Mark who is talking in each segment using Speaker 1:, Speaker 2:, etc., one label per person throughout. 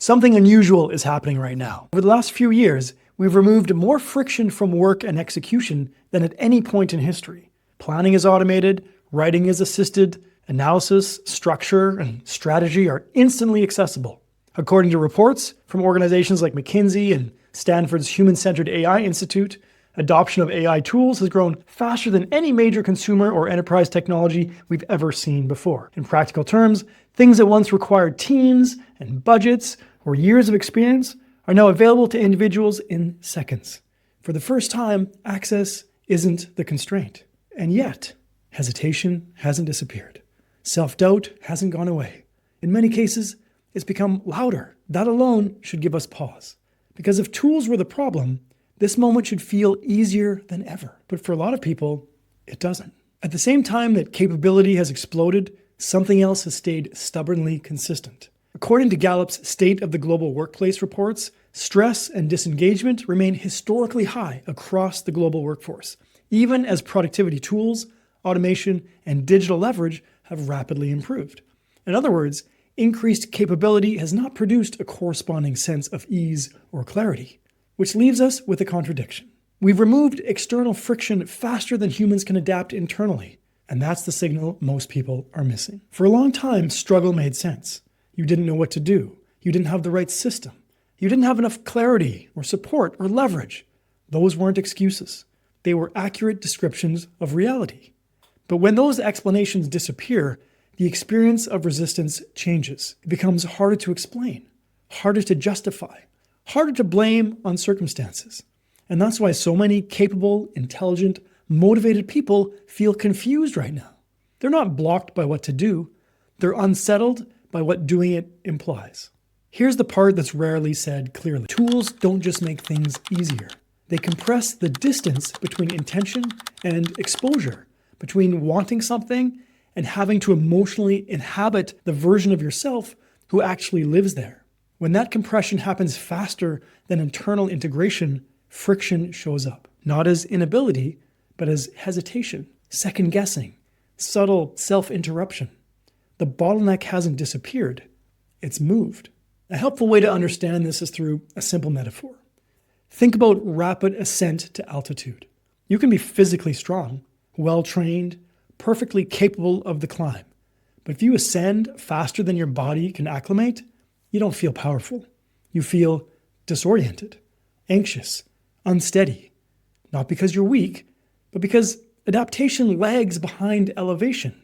Speaker 1: Something unusual is happening right now. Over the last few years, we've removed more friction from work and execution than at any point in history. Planning is automated, writing is assisted, analysis, structure, and strategy are instantly accessible. According to reports from organizations like McKinsey and Stanford's Human-Centered AI Institute, adoption of AI tools has grown faster than any major consumer or enterprise technology we've ever seen before. In practical terms, things that once required teams and budgets or years of experience are now available to individuals in seconds. For the first time, access isn't the constraint. And yet, hesitation hasn't disappeared. Self-doubt hasn't gone away. In many cases, it's become louder. That alone should give us pause. Because if tools were the problem, this moment should feel easier than ever. But for a lot of people, it doesn't. At the same time that capability has exploded, something else has stayed stubbornly consistent. According to Gallup's State of the Global Workplace reports, stress and disengagement remain historically high across the global workforce, even as productivity tools, automation, and digital leverage have rapidly improved. In other words, increased capability has not produced a corresponding sense of ease or clarity, which leaves us with a contradiction. We've removed external friction faster than humans can adapt internally, and that's the signal most people are missing. For a long time, struggle made sense. You didn't know what to do. You didn't have the right system. You didn't have enough clarity or support or leverage. Those weren't excuses. They were accurate descriptions of reality. But when those explanations disappear, the experience of resistance changes. It becomes harder to explain, harder to justify, harder to blame on circumstances. And that's why so many capable, intelligent, motivated people feel confused right now. They're not blocked by what to do. They're unsettled by what doing it implies. Here's the part that's rarely said clearly. Tools don't just make things easier. They compress the distance between intention and exposure, between wanting something and having to emotionally inhabit the version of yourself who actually lives there. When that compression happens faster than internal integration, friction shows up, not as inability, but as hesitation, second guessing, subtle self-interruption. The bottleneck hasn't disappeared, it's moved. A helpful way to understand this is through a simple metaphor. Think about rapid ascent to altitude. You can be physically strong, well-trained, perfectly capable of the climb. But if you ascend faster than your body can acclimate, you don't feel powerful. You feel disoriented, anxious, unsteady. Not because you're weak, but because adaptation lags behind elevation.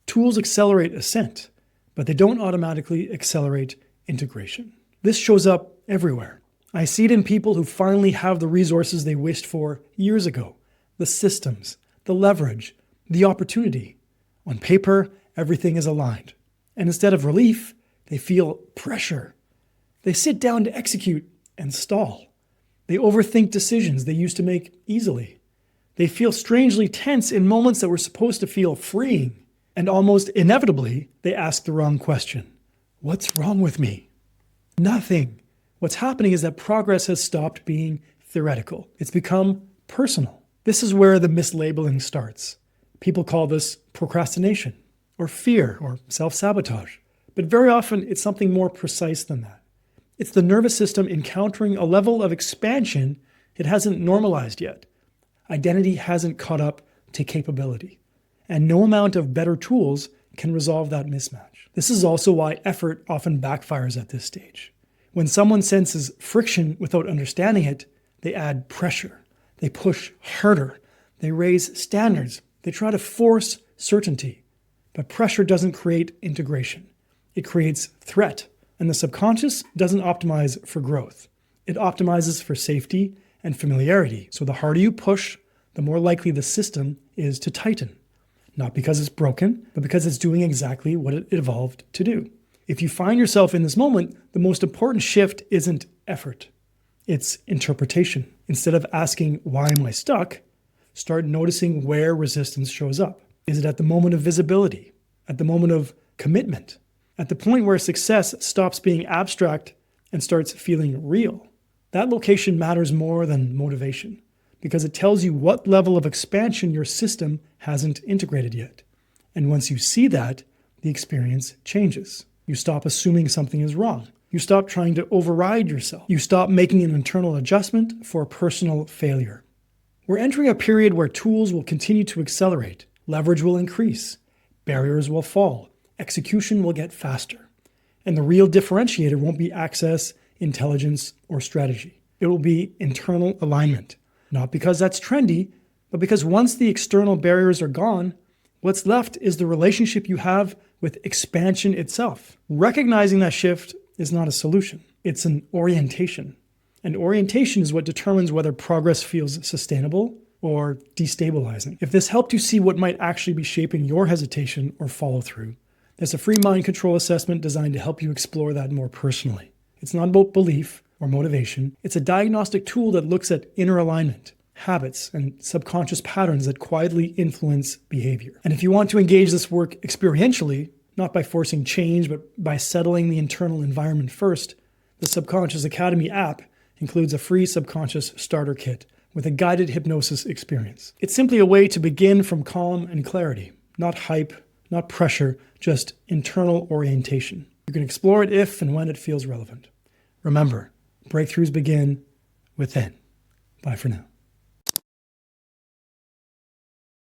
Speaker 1: Tools accelerate ascent, but they don't automatically accelerate integration. This shows up everywhere. I see it in people who finally have the resources they wished for years ago, the systems, the leverage, the opportunity. On paper, everything is aligned. And instead of relief, they feel pressure. They sit down to execute and stall. They overthink decisions they used to make easily. They feel strangely tense in moments that were supposed to feel freeing. And almost inevitably, they ask the wrong question. What's wrong with me? Nothing. What's happening is that progress has stopped being theoretical. It's become personal. This is where the mislabeling starts. People call this procrastination, or fear, or self-sabotage. But very often, it's something more precise than that. It's the nervous system encountering a level of expansion it hasn't normalized yet. Identity hasn't caught up to capability. And no amount of better tools can resolve that mismatch. This is also why effort often backfires at this stage. When someone senses friction without understanding it, they add pressure. They push harder. They raise standards. They try to force certainty. But pressure doesn't create integration. It creates threat. And the subconscious doesn't optimize for growth. It optimizes for safety and familiarity. So the harder you push, the more likely the system is to tighten. Not because it's broken, but because it's doing exactly what it evolved to do. If you find yourself in this moment, the most important shift isn't effort. It's interpretation. Instead of asking, why am I stuck? Start noticing where resistance shows up. Is it at the moment of visibility? At the moment of commitment? At the point where success stops being abstract and starts feeling real? That location matters more than motivation, because it tells you what level of expansion your system hasn't integrated yet. And once you see that, the experience changes. You stop assuming something is wrong. You stop trying to override yourself. You stop making an internal adjustment for personal failure. We're entering a period where tools will continue to accelerate, leverage will increase, barriers will fall, execution will get faster. And the real differentiator won't be access, intelligence, or strategy. It will be internal alignment. Not because that's trendy, but because once the external barriers are gone, what's left is the relationship you have with expansion itself. Recognizing that shift is not a solution. It's an orientation. And orientation is what determines whether progress feels sustainable or destabilizing. If this helped you see what might actually be shaping your hesitation or follow through, there's a free mind control assessment designed to help you explore that more personally. It's not about belief or motivation. It's a diagnostic tool that looks at inner alignment, habits, and subconscious patterns that quietly influence behavior. And if you want to engage this work experientially, not by forcing change, but by settling the internal environment first, the Subconscious Academy app includes a free subconscious starter kit with a guided hypnosis experience. It's simply a way to begin from calm and clarity, not hype, not pressure, just internal orientation. You can explore it if and when it feels relevant. Remember, breakthroughs begin within. Bye for now.